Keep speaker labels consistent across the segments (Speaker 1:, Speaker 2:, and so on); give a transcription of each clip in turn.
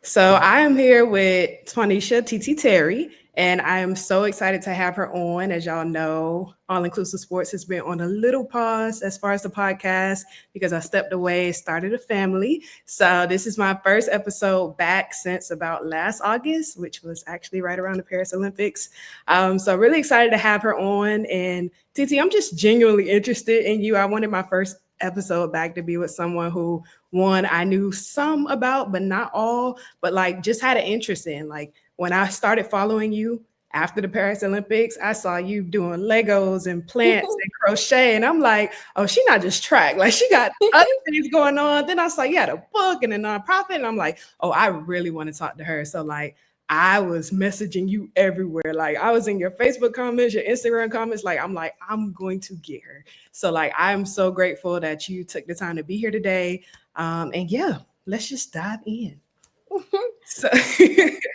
Speaker 1: So I am here with Twanisha, TeeTee Terry, and I am so excited to have her on. As y'all know, All-InKlusive Sports has been on a little pause as far as the podcast because I stepped away, started a family. So this is my first episode back since about last August, which was actually right around the Paris Olympics. So really excited to have her on. And TeeTee, I'm just genuinely interested in you. I wanted my first episode back to be with someone who one I knew some about, but not all, but like just had an interest in. Like when I started following you after the Paris Olympics, I saw you doing Legos and plants and crochet. And I'm like, oh, she not just track, like she got other things going on. Then I saw you had a book and a nonprofit. And I'm like, oh, I really want to talk to her. So like I was messaging you everywhere. Like I was in your Facebook comments, your Instagram comments. Like I'm like, I'm going to get her. So like I'm so grateful that you took the time to be here today. And yeah, let's just dive in. So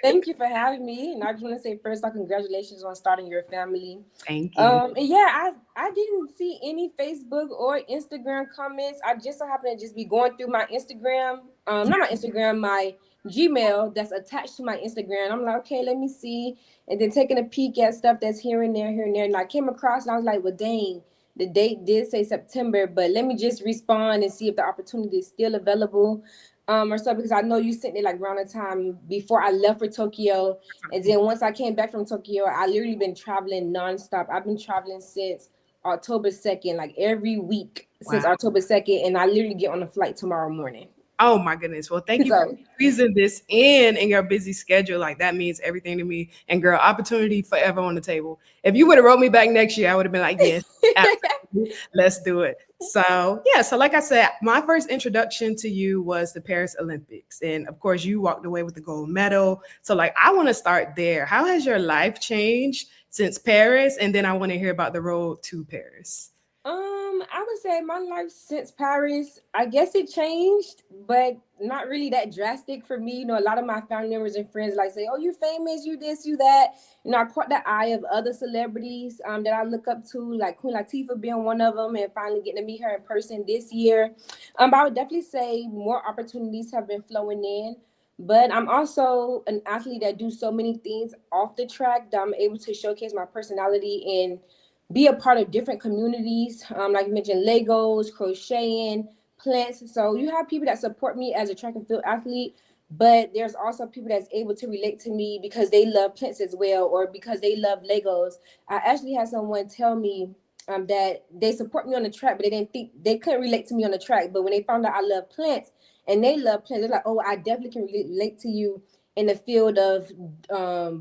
Speaker 2: Thank you for having me. And I just want to say first, congratulations on starting your family.
Speaker 1: thank you.
Speaker 2: And yeah, I didn't see any Facebook or Instagram comments. I just so happened to just be going through my Instagram, not my Instagram, my Gmail that's attached to my Instagram. I'm like, okay, let me see, and then taking a peek at stuff that's here and there, here and there. And I came across, and I was like, well, dang, the date did say September, but let me just respond and see if the opportunity is still available. Or so, because I know you sent it like around the time before I left for Tokyo. And then once I came back from Tokyo, I literally been traveling nonstop. I've been traveling since October 2nd, like every week since
Speaker 1: Wow.
Speaker 2: October 2nd. And I literally get on a flight tomorrow morning.
Speaker 1: Oh my goodness. Well, thank you for
Speaker 2: So
Speaker 1: squeezing this in your busy schedule. Like that means everything to me. And girl, opportunity forever on the table. If you would have wrote me back next year, I would have been like, yes, absolutely. Let's do it. So yeah, so like I said, my first introduction to you was the Paris Olympics. And of course, you walked away with the gold medal. So like I want to start there. How has your life changed since Paris? And then I want to hear about the road to Paris.
Speaker 2: I would say my life since Paris, I guess it changed, but not really that drastic for me. You know, a lot of my family members and friends like say, "Oh, you're famous, you this, you that." You know, I caught the eye of other celebrities that I look up to, like Queen Latifah being one of them, and finally getting to meet her in person this year. But I would definitely say more opportunities have been flowing in. But I'm also an athlete that do so many things off the track that I'm able to showcase my personality and be a part of different communities. Like you mentioned, Legos, crocheting, plants. So you have people that support me as a track and field athlete, but there's also people that's able to relate to me because they love plants as well, or because they love Legos. I actually had someone tell me that they support me on the track, but they didn't think they couldn't relate to me on the track. But when they found out I love plants and they love plants, they're like, "Oh, I definitely can relate to you in the field of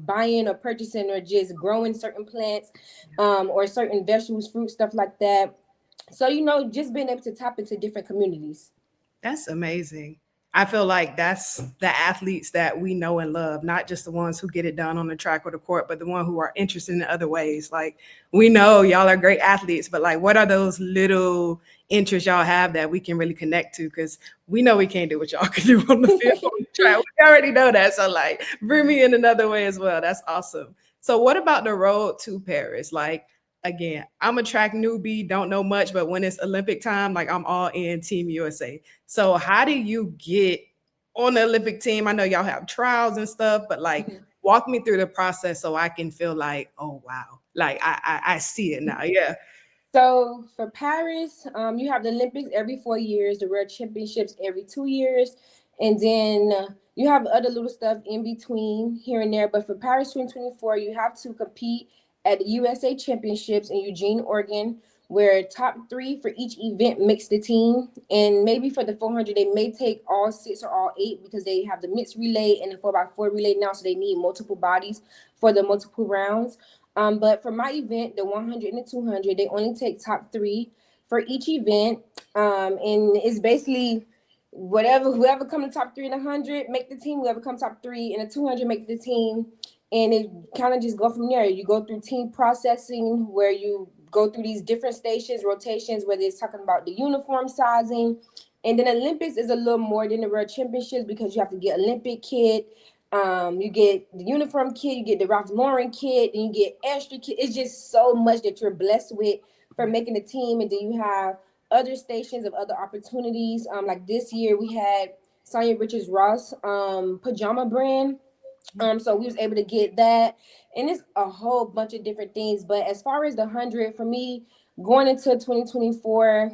Speaker 2: buying or purchasing or just growing certain plants or certain vegetables, fruit, stuff like that." So, you know, just being able to tap into different communities.
Speaker 1: That's amazing. I feel like that's the athletes that we know and love, not just the ones who get it done on the track or the court, but the one who are interested in other ways. Like we know y'all are great athletes, but like what are those little interests y'all have that we can really connect to? Because we know we can't do what y'all can do on the field on the track. We already know that. So like bring me in another way as well. That's awesome. So what about the road to Paris? Like again, I'm a track newbie, don't know much, but when it's Olympic time, like I'm all in Team USA. So how do you get on the Olympic team? I know y'all have trials and stuff, but like walk me through the process so I can feel like, oh wow, like I see it now. Yeah.
Speaker 2: So for Paris, you have the Olympics every 4 years, the World Championships every 2 years, and then you have other little stuff in between here and there. But for Paris 2024, you have to compete at the USA Championships in Eugene, Oregon, where top three for each event makes the team. And maybe for the 400, they may take all six or all eight because they have the mixed relay and the 4x4 relay now, so they need multiple bodies for the multiple rounds. But for my event, the 100 and the 200, they only take top three for each event. And it's basically whoever come to top three in 100 make the team, whoever come top three in the 200 make the team. And it kind of just go from there. You go through team processing where you go through these different stations, rotations, whether it's talking about the uniform sizing. And then Olympics is a little more than the World Championships because you have to get Olympic kit. You get the uniform kit, you get the Ralph Lauren kit, and you get extra kit. It's just so much that you're blessed with for making the team. And then you have other stations of other opportunities. Like this year we had Sonya Richards Ross pajama brand. So we was able to get that, and it's a whole bunch of different things. But as far as the 100, for me, going into 2024,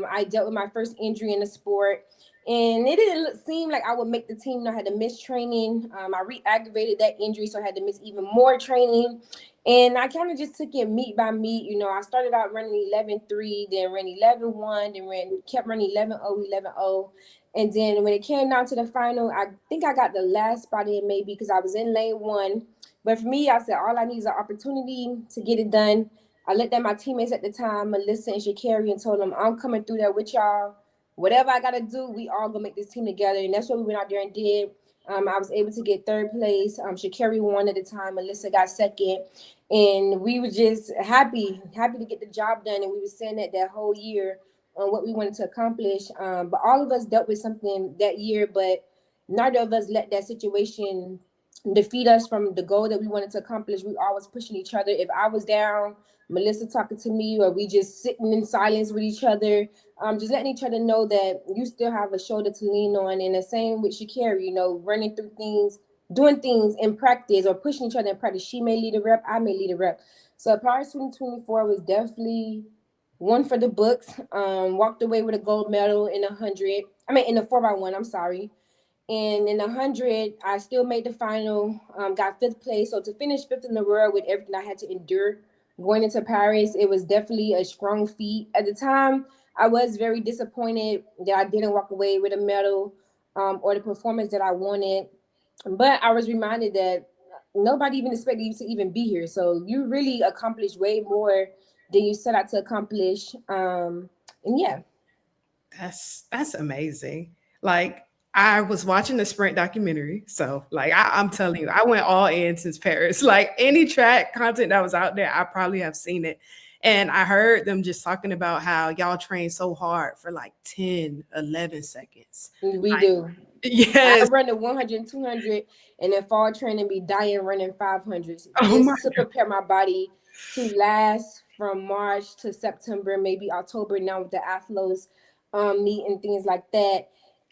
Speaker 2: I dealt with my first injury in the sport, and it didn't seem like I would make the team. I had to miss training. I re-aggravated that injury, so I had to miss even more training. And I kind of just took it meet by meet. I started out running 11.3, then ran 11.1, then kept running 11.0, 11.0. And then when it came down to the final, I think I got the last spot in maybe because I was in lane 1. But for me, I said, all I need is an opportunity to get it done. I looked at my teammates at the time, Melissa and Shakari, and told them, I'm coming through there with y'all. Whatever I got to do, we all going to make this team together. And that's what we went out there and did. I was able to get 3rd place. Shakari won at the time. Melissa got 2nd. And we were just happy to get the job done. And we were saying that whole year on what we wanted to accomplish. But all of us dealt with something that year, but neither of us let that situation defeat us from the goal that we wanted to accomplish. We always pushing each other. If I was down, Melissa talking to me, or we just sitting in silence with each other, just letting each other know that you still have a shoulder to lean on. And the same with Shakari, running through things, doing things in practice or pushing each other in practice. She may lead a rep, I may lead a rep. So Paris 2024 was definitely one for the books. Walked away with a gold medal in the 4x1, I'm sorry. And in the 100, I still made the final, got 5th place. So to finish 5th in the world with everything I had to endure going into Paris, it was definitely a strong feat. At the time, I was very disappointed that I didn't walk away with a medal or the performance that I wanted. But I was reminded that nobody even expected you to even be here. So you really accomplished way more than you set out to accomplish. And yeah.
Speaker 1: That's amazing. Like, I was watching the sprint documentary. So like I'm telling you, I went all in since Paris. Like any track content that was out there, I probably have seen it. And I heard them just talking about how y'all train so hard for like 10, 11 seconds.
Speaker 2: We do.
Speaker 1: Yes.
Speaker 2: I run the 100, 200, and then fall training be dying running 500s
Speaker 1: Oh my
Speaker 2: just to prepare my body to last from March to September, maybe October now with the Athlos meet and things like that.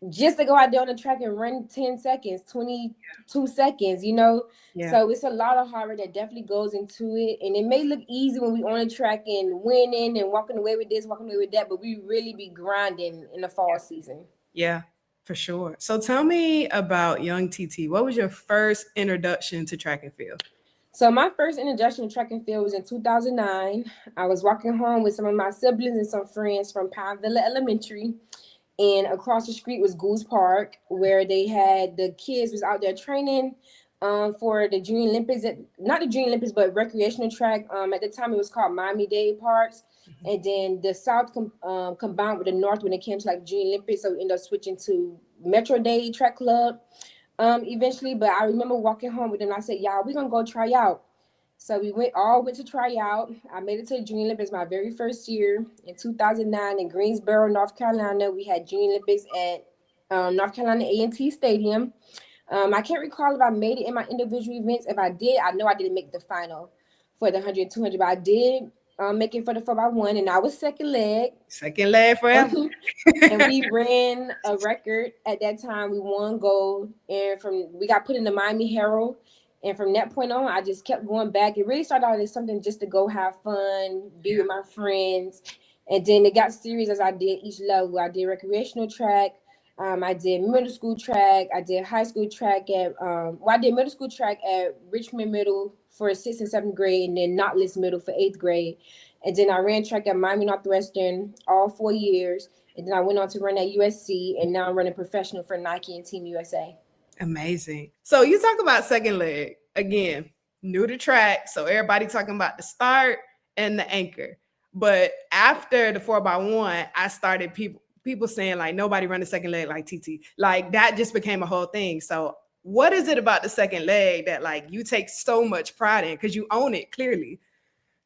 Speaker 2: Just to go out there on the track and run 10 seconds, 22 seconds,
Speaker 1: Yeah.
Speaker 2: So it's a lot of hard work that definitely goes into it. And it may look easy when we on the track and winning and walking away with this, walking away with that, but we really be grinding in the fall season.
Speaker 1: Yeah, for sure. So tell me about young TeeTee. What was your first introduction to track and field?
Speaker 2: So my first introduction to track and field was in 2009. I was walking home with some of my siblings and some friends from Pine Villa Elementary. And across the street was Goose Park, where they had the kids was out there training for the Junior Olympics, not the Junior Olympics, but recreational track. At the time, it was called Miami-Dade Parks. Mm-hmm. And then the South combined with the North when it came to like Junior Olympics. So we ended up switching to Metro-Dade Track Club eventually. But I remember walking home with them. And I said, y'all, we're going to go try out. So we went to try out. I made it to the Junior Olympics my very first year in 2009 in Greensboro, North Carolina. We had Junior Olympics at North Carolina A&T Stadium. I can't recall if I made it in my individual events. If I did, I know I didn't make the final for the 100 and 200, but I did make it for the 4x1, and I was second leg.
Speaker 1: Second leg forever.
Speaker 2: And we ran a record at that time. We won gold, and we got put in the Miami Herald. And from that point on, I just kept going back. It really started out as something just to go have fun, be with my friends. And then it got serious as I did each level. I did recreational track. I did middle school track. I did high school track I did middle school track at Richmond Middle for 6th and 7th grade, and then Knotless Middle for 8th grade. And then I ran track at Miami Northwestern all 4 years. And then I went on to run at USC, and now I'm running professional for Nike and Team USA.
Speaker 1: Amazing. So you talk about second leg again, new to track. So everybody talking about the start and the anchor. But after the 4x1, I started people saying like nobody run the second leg like TeeTee. Like that just became a whole thing. So what is it about the second leg that like you take so much pride in because you own it clearly?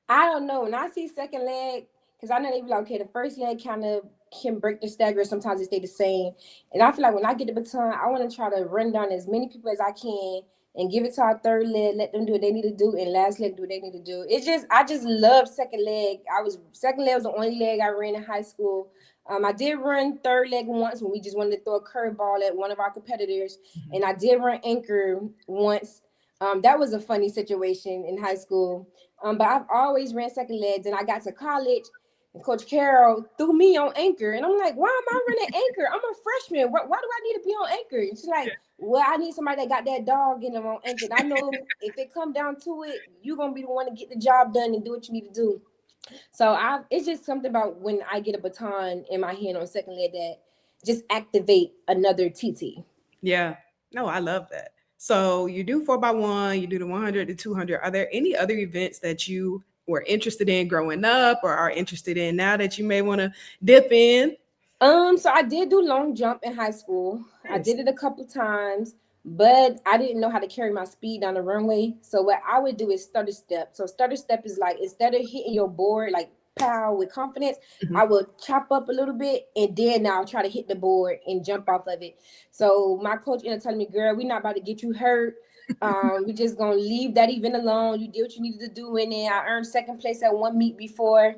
Speaker 2: I don't know. When I see second leg, because I know they be like, okay, the first leg kind of can break the stagger. Sometimes it stay the same. And I feel like when I get the baton, I want to try to run down as many people as I can and give it to our third leg, let them do what they need to do, and last leg do what they need to do. I just love second leg. Second leg was the only leg I ran in high school. I did run third leg once when we just wanted to throw a curveball at one of our competitors,
Speaker 1: Mm-hmm.
Speaker 2: and I did run anchor once. That was a funny situation in high school. But I've always ran second legs, and I got to college, and Coach Carroll threw me on anchor, and I'm like, why am I running anchor? I'm a freshman. Why do I need to be on anchor? And she's like, well, I need somebody that got that dog in them on anchor. And I know if it come down to it, you're gonna be the one to get the job done and do what you need to do. So it's just something about when I get a baton in my hand on second leg that just activate another TeeTee.
Speaker 1: Yeah. No, I love that. So you do 4x1, you do the 100 to 200. Are there any other events that you were interested in growing up or are interested in now that you may want to dip in?
Speaker 2: So I did do long jump in high school. I
Speaker 1: Nice.
Speaker 2: did it a couple times, but I didn't know how to carry my speed down the runway. So what I would do is stutter step. So stutter step is like instead of hitting your board like pow with confidence,
Speaker 1: Mhm.
Speaker 2: I would chop up a little bit and then I'll try to hit the board and jump off of it. So my coach ended up telling me, girl, we're not about to get you hurt. We're just gonna leave that event alone. You did what you needed to do in it. I earned second place at one meet before.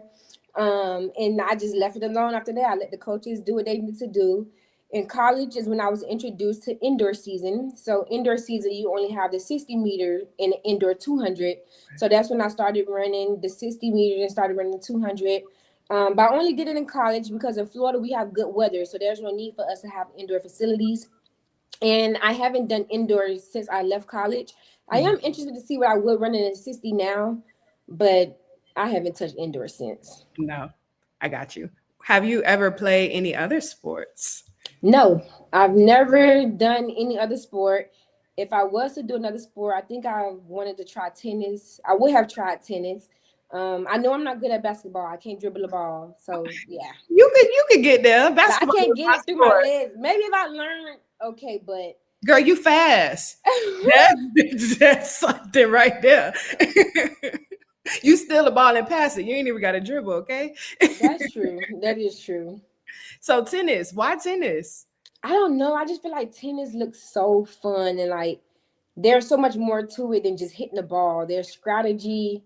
Speaker 2: And I just left it alone after that. I let the coaches do what they needed to do. In college is when I was introduced to indoor season. So indoor season, you only have the 60 meter and the indoor 200. So that's when I started running the 60 meter and started running 200. But I only did it in college because in Florida we have good weather. So there's no need for us to have indoor facilities. And I haven't done indoors since I left college. I am interested to see what I would run in a 60 now, but I haven't touched indoor since.
Speaker 1: No, I got you. Have you ever played any other sports?
Speaker 2: No, I've never done any other sport. If I was to do another sport, I think I wanted to try tennis. I would have tried tennis. I know I'm not good at basketball. I can't dribble a ball. So yeah.
Speaker 1: You could get there.
Speaker 2: But I
Speaker 1: Basketball
Speaker 2: can't
Speaker 1: is
Speaker 2: get
Speaker 1: my
Speaker 2: it through my
Speaker 1: sport.
Speaker 2: legs. Maybe if I learn, okay, but
Speaker 1: Girl, you fast. That's something right there. You steal the ball and pass it. You ain't even got to dribble, okay?
Speaker 2: that's true. That is true.
Speaker 1: So tennis, why tennis?
Speaker 2: I don't know. I just feel like tennis looks so fun and like there's so much more to it than just hitting the ball. There's strategy,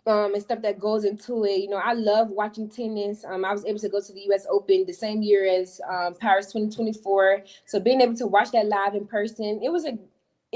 Speaker 2: and stuff that goes into it. You know, I love watching tennis. I was able to go to the US Open the same year as Paris 2024. So being able to watch that live in person, it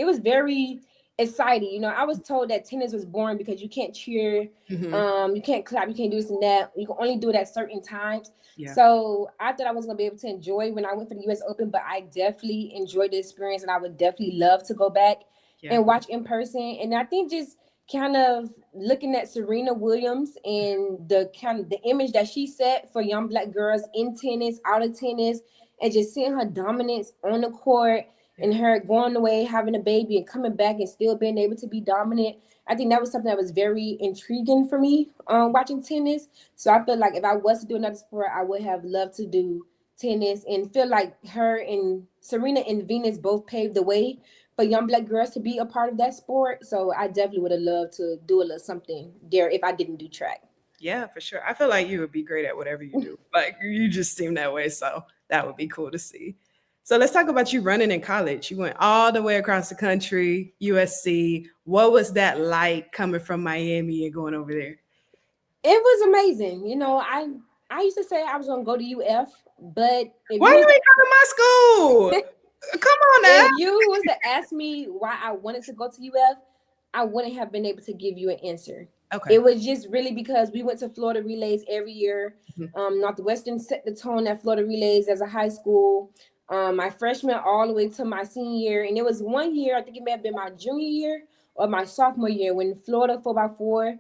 Speaker 2: was very exciting. You know, I was told that tennis was boring because you can't cheer,
Speaker 1: Mhm.
Speaker 2: you can't clap, you can't do this and that. You can only do it at certain times.
Speaker 1: Yeah.
Speaker 2: So I thought I was gonna be able to enjoy when I went for the US Open, but I definitely enjoyed the experience and I would definitely love to go back
Speaker 1: Yeah.
Speaker 2: and watch in person. And I think just kind of looking at Serena Williams and the kind of the image that she set for young black girls in tennis, out of tennis, and just seeing her dominance on the court and her going away, having a baby and coming back and still being able to be dominant. I think that was something that was very intriguing for me watching tennis. So I feel like if I was to do another sport, I would have loved to do tennis and feel like her and Serena and Venus both paved the way for young black girls to be a part of that sport. So I definitely would have loved to do a little something there if I didn't do track.
Speaker 1: Yeah, for sure. I feel like you would be great at whatever you do. Like you just seem that way. So that would be cool to see. So let's talk about you running in college. You went all the way across the country, USC. What was that like coming from Miami and going over there?
Speaker 2: It was amazing. You know, I used to say I was gonna go to UF, but if
Speaker 1: Why
Speaker 2: you
Speaker 1: you
Speaker 2: was
Speaker 1: ain't come to my school? Come on now.
Speaker 2: if you was to ask me why I wanted to go to UF, I wouldn't have been able to give you an answer.
Speaker 1: Okay.
Speaker 2: It was just really because we went to Florida Relays every year.
Speaker 1: Mhm.
Speaker 2: Northwestern set the tone at Florida Relays as a high school. My freshman all the way to my senior year. And it was one year, I think it may have been my junior year or my sophomore year when Florida 4x4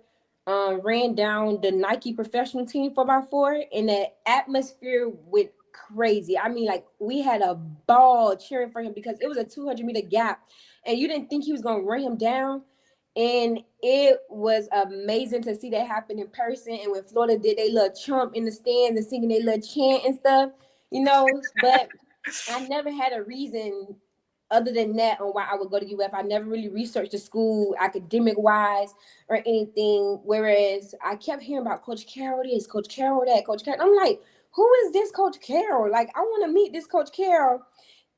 Speaker 2: ran down the Nike professional team 4x4 and the atmosphere went crazy. I mean, like we had a ball cheering for him because it was a 200-meter gap and you didn't think he was going to run him down. And it was amazing to see that happen in person. And when Florida did they little chump in the stands and singing their little chant and stuff, you know, but I never had a reason other than that on why I would go to UF. I never really researched the school academic wise or anything. Whereas I kept hearing about Coach Carroll this, Coach Carroll that, Coach Carroll. I'm like, who is this Coach Carroll? Like, I want to meet this Coach Carroll.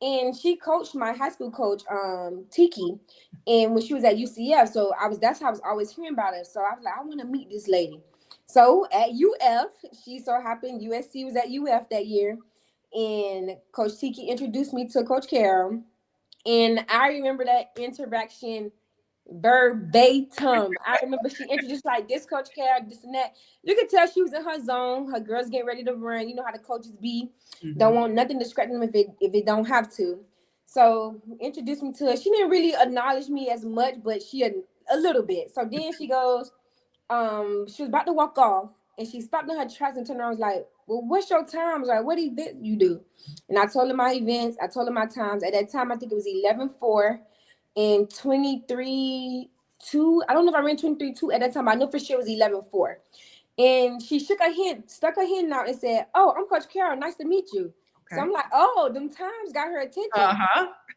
Speaker 2: And she coached my high school coach, TeeTee, and when she was at UCF. So that's how I was always hearing about her. So I was like, I want to meet this lady. So at UF, she so happened USC was at UF that year, and Coach Tiki introduced me to Coach Carol, and I remember that interaction verbatim. I remember she introduced like this Coach Carol, this and that. You could tell she was in her zone. Her girls getting ready to run. You know how the coaches be. Don't want nothing to distract them if it don't have to. So introduced me to her. She didn't really acknowledge me as much, but she had a little bit. So then she goes, she was about to walk off, and she stopped in her tracks and turned around. And was like, "Well, what's your time?" I was like, "What event you do?" And I told her my events. I told her my times. At that time, I think it was 11:4 and 23:2. I don't know if I ran 23:2 at that time. I know for sure it was 11:4. And she stuck her hand out and said, "Oh, I'm Coach Carol. Nice to meet you." Okay. So I'm like, "Oh, them times got her attention."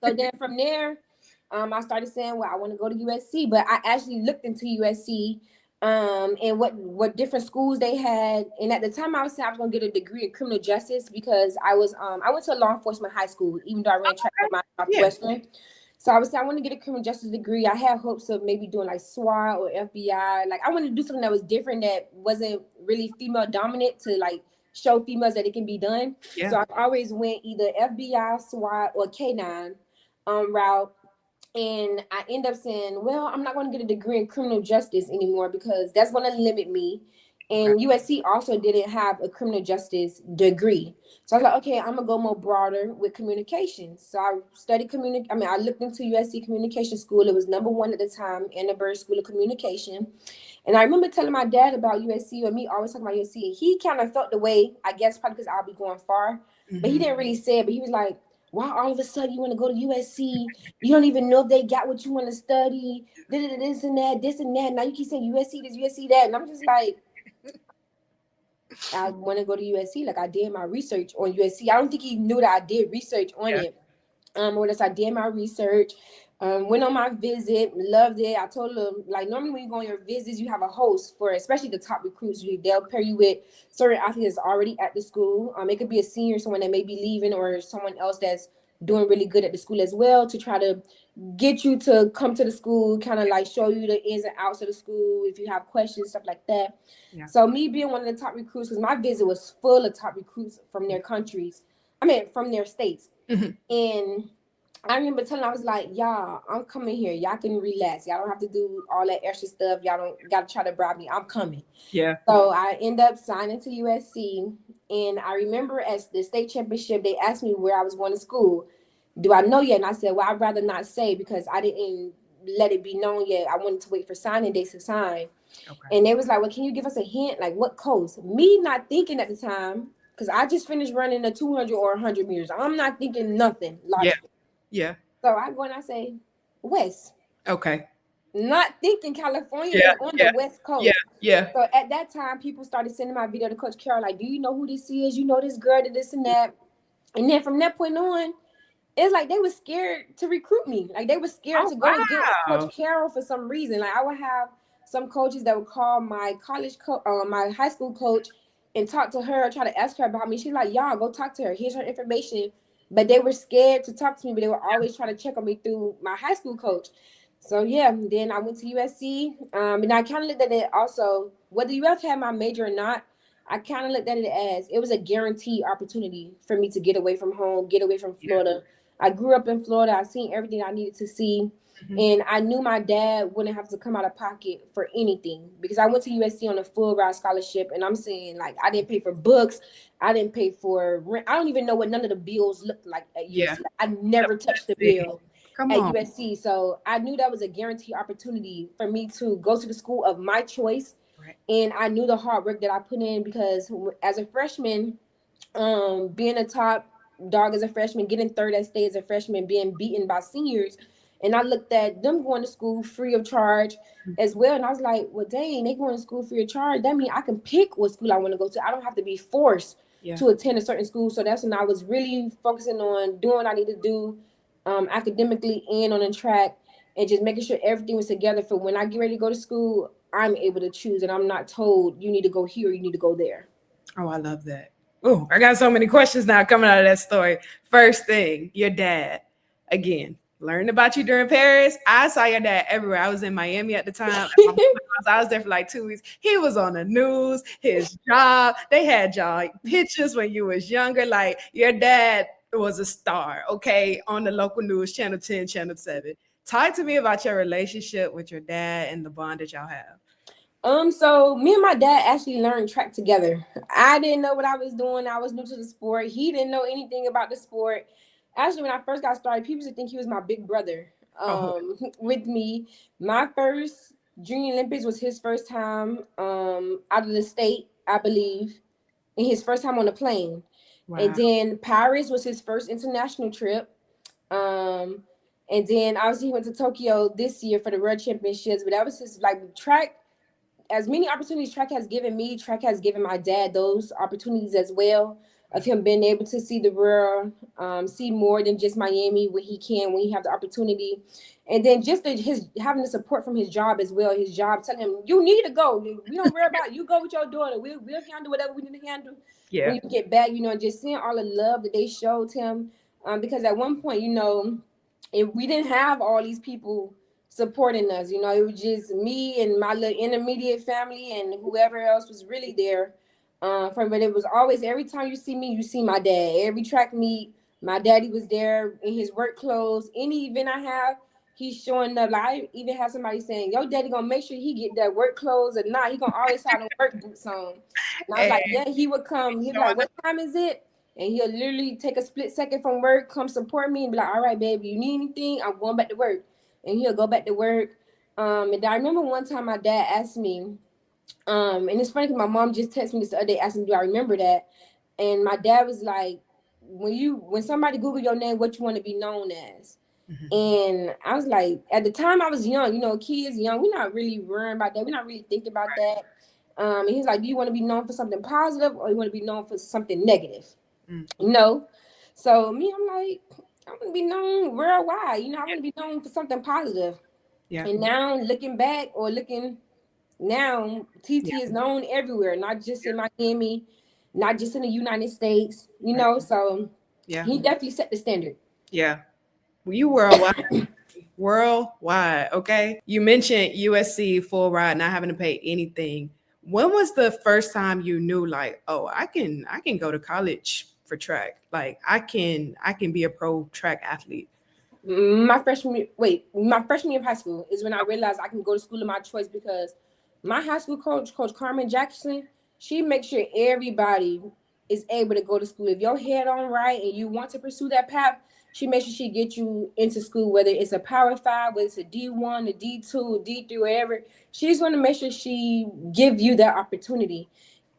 Speaker 2: So then from there, I started saying, "Well, I want to go to USC," but I actually looked into USC. And what different schools they had. And at the time I was saying I was gonna get a degree in criminal justice because I went to a law enforcement high school, even though I ran track at my Northwestern. So I was saying I want to get a criminal justice degree. I had hopes of maybe doing like SWAT or FBI. Like I wanted to do something that was different, that wasn't really female dominant, to like show females that it can be done. Yeah. So I always went either FBI, SWAT, or K9 route. And I end up saying, well, I'm not going to get a degree in criminal justice anymore because that's going to limit me. And USC also didn't have a criminal justice degree. So I was like, okay, I'm going to go more broader with communications. So I studied I looked into USC Communication School. It was #1 at the time, Annenberg School of Communication. And I remember telling my dad about USC, or me always talking about USC. And he kind of felt the way, I guess, probably because I'll be going far. But he didn't really say it. But he was like, why all of a sudden you want to go to USC? You don't even know if they got what you want to study. This and that. Now you keep saying USC this, USC that. And I'm just like, I want to go to USC. Like I did my research on USC. I don't think he knew that I did research on it. Or else I did my research. Went on my visit, loved it. I told them, like, normally when you go on your visits, you have a host for, especially the top recruits. They'll pair you with certain athletes already at the school. It could be a senior, someone that may be leaving, or someone else that's doing really good at the school as well, to try to get you to come to the school, kind of like show you the ins and outs of the school, if you have questions, stuff like that. Yeah. So me being one of the top recruits, because my visit was full of top recruits from their countries, from their states. And I remember telling, I was like, y'all, I'm coming here. Y'all can relax. Y'all don't have to do all that extra stuff. Y'all don't got to try to bribe me. I'm coming. Yeah. So I end up signing to USC. And I remember at the state championship, they asked me where I was going to school. Do I know yet? And I said, well, I'd rather not say because I didn't let it be known yet. I wanted to wait for signing dates to sign. Okay. And they was like, well, can you give us a hint? Like what coast? Me not thinking at the time, because I just finished running a 200 or 100 meters. I'm not thinking nothing logical. Yeah. So I go and I say, West. Okay. Not thinking California is on the West Coast. Yeah. So at that time, people started sending my video to Coach Carol, like, do you know who this is? You know this girl, this and that. And then from that point on, it's like they were scared to recruit me. Like they were scared to go against Coach Carol for some reason. Like I would have some coaches that would call my my high school coach and talk to her, try to ask her about me. She's like, y'all go talk to her. Here's her information. But they were scared to talk to me, but they were always trying to check on me through my high school coach. So, then I went to USC. And I kind of looked at it also, whether UF had my major or not, I kind of looked at it as it was a guaranteed opportunity for me to get away from home, get away from Florida. I grew up in Florida. I seen everything I needed to see. And I knew my dad wouldn't have to come out of pocket for anything because I went to USC on a full ride scholarship. And I'm saying, like, I didn't pay for books. I didn't pay for rent. I don't even know what none of the bills looked like at USC. Like, I never touched the bill at USC. So I knew that was a guaranteed opportunity for me to go to the school of my choice. Right. And I knew the hard work that I put in because as a freshman, being a top dog as a freshman, getting third at state as a freshman, being beaten by seniors. And I looked at them going to school free of charge as well. And I was like, well, dang, they going to school free of charge. That means I can pick what school I want to go to. I don't have to be forced to attend a certain school. So that's when I was really focusing on doing what I need to do academically and on the track and just making sure everything was together for when I get ready to go to school, I'm able to choose. And I'm not told you need to go here, or you need to go there.
Speaker 1: Oh, I love that. Oh, I got so many questions now coming out of that story. First thing, your dad, again, learned about you during Paris. I saw your dad everywhere. I was in Miami at the time. At my house. I was there for like 2 weeks. He was on the news, his job. They had y'all pictures when you was younger. Like your dad was a star, okay, on the local news, Channel 10, Channel 7. Talk to me about your relationship with your dad and the bond that y'all have.
Speaker 2: So me and my dad actually learned track together. I didn't know what I was doing. I was new to the sport. He didn't know anything about the sport. Actually, when I first got started, people used to think he was my big brother. With me. My first Junior Olympics was his first time out of the state, I believe, and his first time on a plane. Wow. And then Paris was his first international trip. And then obviously he went to Tokyo this year for the World Championships, but that was his like track. As many opportunities track has given me, track has given my dad those opportunities as well, of him being able to see the world, see more than just Miami when he have the opportunity. And then just his having the support from his job as well. His job telling him, you need to go. We don't worry about it. You go with your daughter. We'll handle whatever we need to handle when you get back, and just seeing all the love that they showed him. Because at one point, if we didn't have all these people supporting us, it was just me and my little intermediate family and whoever else was really there. But it was always, every time you see me, you see my dad. Every track meet, my daddy was there in his work clothes. Any event I have, he's showing up. Like, I even have somebody saying, "Your daddy gonna make sure he get that work clothes or not. He gonna always have the work boots on." And I was like, yeah, he would come. He'd be like, "What time is it?" And he'll literally take a split second from work, come support me and be like, "All right, baby, you need anything? I'm going back to work." And he'll go back to work. And I remember one time my dad asked me, and it's funny because my mom just texted me this other day asking, "Do I remember that?" And my dad was like, when somebody Google your name, what you want to be known as? Mm-hmm. And I was like, at the time I was young, kids young, we're not really worrying about that. We're not really thinking about that. And he's like, "Do you want to be known for something positive or you want to be known for something negative?" So me, I'm like, I want to be known worldwide. I want to be known for something positive. Yeah. And now looking back now, TeeTee is known everywhere, not just in Miami, not just in the United States, so he definitely set the standard.
Speaker 1: Yeah. Well, you worldwide. Worldwide, okay? You mentioned USC full ride, not having to pay anything. When was the first time you knew, like, oh, I can go to college for track? Like, I can be a pro track athlete.
Speaker 2: My freshman year of high school is when I realized I can go to school of my choice, because my high school coach, Coach Carmen Jackson, she makes sure everybody is able to go to school. If your head on right and you want to pursue that path, she makes sure she get you into school, whether it's a Power 5, whether it's a D1, a D2, a D3, whatever. She's going to make sure she give you that opportunity.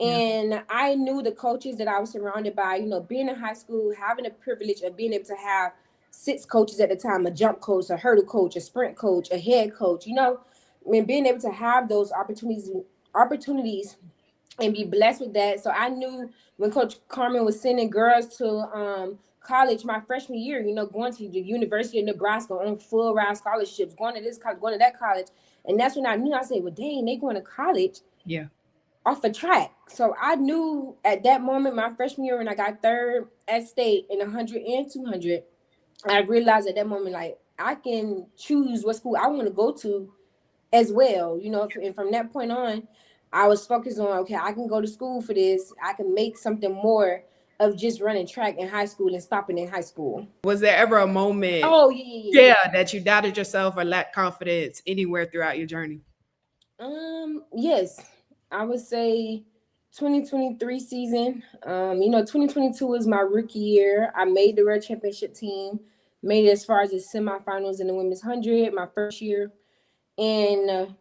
Speaker 2: And I knew the coaches that I was surrounded by, being in high school, having the privilege of being able to have 6 coaches at the time, a jump coach, a hurdle coach, a sprint coach, a head coach, being able to have those opportunities and be blessed with that. So I knew when Coach Carmen was sending girls to college my freshman year, going to the University of Nebraska on full ride scholarships, going to this college, going to that college. And that's when I knew, I said, well, dang, they going to college off a track. So I knew at that moment, my freshman year, when I got third at state in 100 and 200, I realized at that moment, like, I can choose what school I want to go to as well, and from that point on, I was focused on, okay, I can go to school for this. I can make something more of just running track in high school and stopping in high school.
Speaker 1: Was there ever a moment that you doubted yourself or lacked confidence anywhere throughout your journey?
Speaker 2: Yes, I would say 2023 season. 2022 was my rookie year. I made the World Championship team, made it as far as the semifinals in the women's 100 my first year. And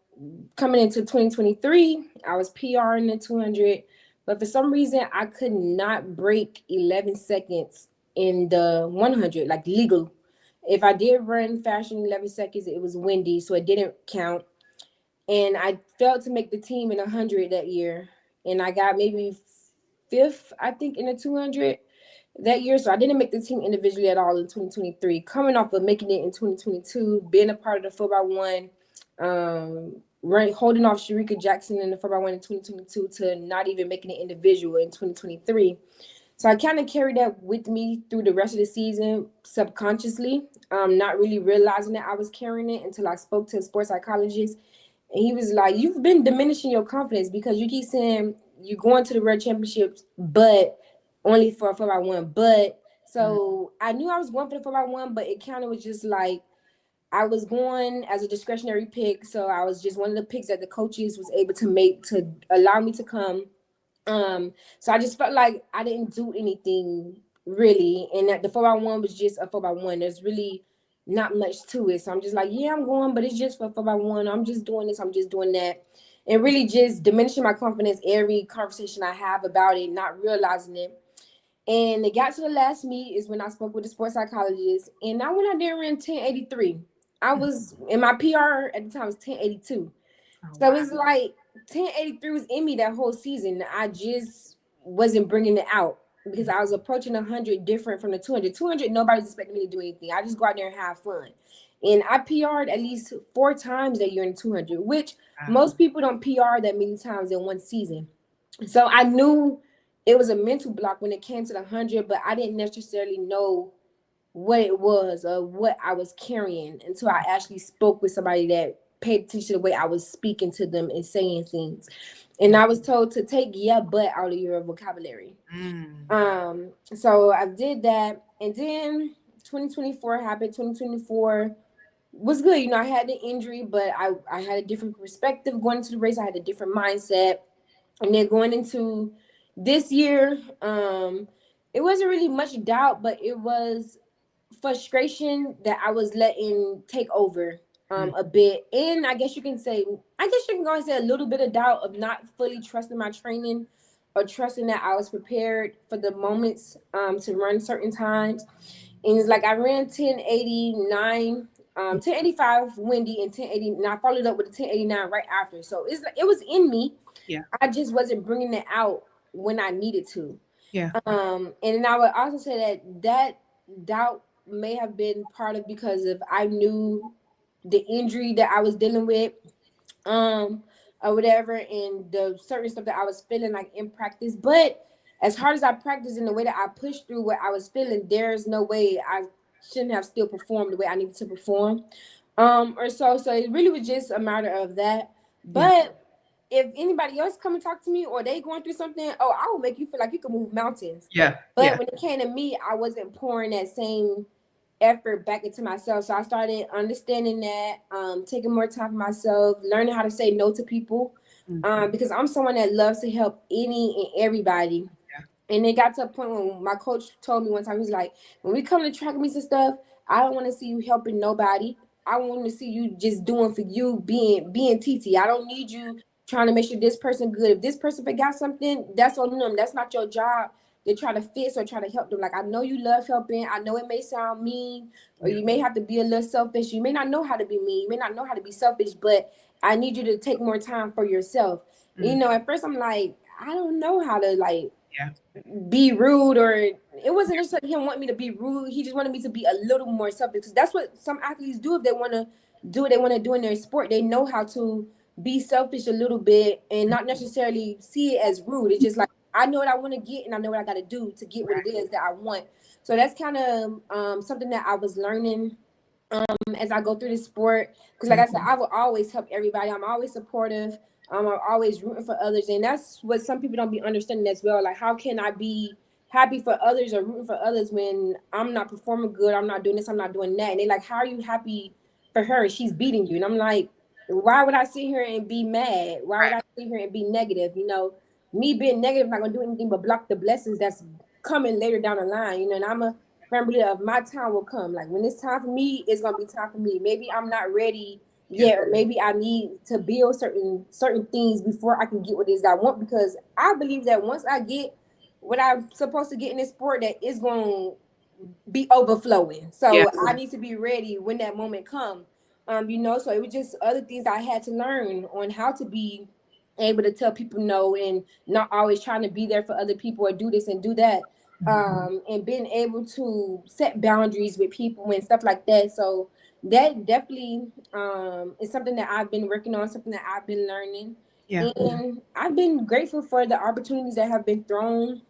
Speaker 2: coming into 2023, I was PR in the 200, but for some reason, I could not break 11 seconds in the 100, like legal. If I did run faster than 11 seconds, it was windy, so it didn't count. And I failed to make the team in 100 that year. And I got maybe 5th, I think, in the 200 that year. So I didn't make the team individually at all in 2023. Coming off of making it in 2022, being a part of the 4x1, holding off Sharika Jackson in the 4x1 in 2022 to not even making it individual in 2023. So I kind of carried that with me through the rest of the season subconsciously, not really realizing that I was carrying it until I spoke to a sports psychologist. And he was like, you've been diminishing your confidence because you keep saying you're going to the World Championships, but only for a 4x1. But so I knew I was going for the 4x1, but it kind of was just like I was going as a discretionary pick. So I was just one of the picks that the coaches was able to make to allow me to come. So I just felt like I didn't do anything really, and that the 4x1 was just a 4x1. There's really not much to it. So I'm just like, yeah, I'm going, but it's just for 4x1. I'm just doing this, I'm just doing that. And really just diminishing my confidence every conversation I have about it, not realizing it. And it got to the last meet is when I spoke with the sports psychologist. And I went out there and ran 1083. I was, and my PR at the time was 1082. So it's like 1083 was in me that whole season. I just wasn't bringing it out because I was approaching 100 different from the 200. 200, nobody's expecting me to do anything. I just go out there and have fun. And I PR'd at least 4 times that year in 200, which most people don't PR that many times in one season. So I knew it was a mental block when it came to the 100, but I didn't necessarily know what it was or what I was carrying until I actually spoke with somebody that paid attention to the way I was speaking to them and saying things. And I was told to take yeah, but out of your vocabulary. So I did that. And then 2024 happened. 2024 was good. You know, I had the injury, but I had a different perspective going into the race. I had a different mindset. And then going into this year, it wasn't really much doubt, but it was frustration that I was letting take over a bit. And I guess you can go and say a little bit of doubt of not fully trusting my training or trusting that I was prepared for the moments to run certain times. And it's like I ran 1089, 1085 windy and 1080, and I followed up with a 1089 right after. So it's like it was in me.
Speaker 1: Yeah.
Speaker 2: I just wasn't bringing it out when I needed to.
Speaker 1: Yeah.
Speaker 2: And I would also say that doubt may have been part of because of I knew the injury that I was dealing with, or whatever, and the certain stuff that I was feeling like in practice. But as hard as I practiced in the way that I pushed through what I was feeling, there's no way I shouldn't have still performed the way I needed to perform. Or so it really was just a matter of that. But if anybody else come and talk to me or they going through something, I will make you feel like you can move mountains.
Speaker 1: Yeah.
Speaker 2: But when it came to me, I wasn't pouring that same effort back into myself. So I started understanding that, taking more time for myself, learning how to say no to people, because I'm someone that loves to help any and everybody. Yeah. And it got to a point when my coach told me one time, he was like, when we come to track meets and stuff, I don't want to see you helping nobody. I want to see you just doing for you, being TeeTee. I don't need you trying to make sure this person good. If this person forgot something, that's on them. That's not your job to try to fix or try to help them. Like, I know you love helping. I know it may sound mean, or you may have to be a little selfish. You may not know how to be mean. You may not know how to be selfish, but I need you to take more time for yourself. You know, at first I'm like, I don't know how to be rude, or it wasn't just like him wanting me to be rude. He just wanted me to be a little more selfish, because that's what some athletes do if they want to do what they want to do in their sport. They know how to be selfish a little bit and not necessarily see it as rude. It's just like, I know what I want to get and I know what I got to do to get what it is that I want. So that's kind of something that I was learning as I go through this sport. Because like I said, I will always help everybody. I'm always supportive. I'm always rooting for others. And that's what some people don't be understanding as well. Like, how can I be happy for others or rooting for others when I'm not performing good? I'm not doing this, I'm not doing that. And they're like, how are you happy for her? She's beating you. And I'm like, why would I sit here and be mad? Why would I sit here and be negative? You know, me being negative, not gonna do anything but block the blessings that's coming later down the line. You know, and I'm a firm believer of my time will come. Like, when it's time for me, it's gonna be time for me. Maybe I'm not ready yet, or maybe I need to build certain things before I can get what it is that I want. Because I believe that once I get what I'm supposed to get in this sport, that it's gonna be overflowing. So I need to be ready when that moment comes. You know, so it was just other things I had to learn on how to be able to tell people no, and not always trying to be there for other people or do this and do that. And being able to set boundaries with people and stuff like that. So that definitely is something that I've been working on, something that I've been learning. And I've been grateful for the opportunities that have been thrown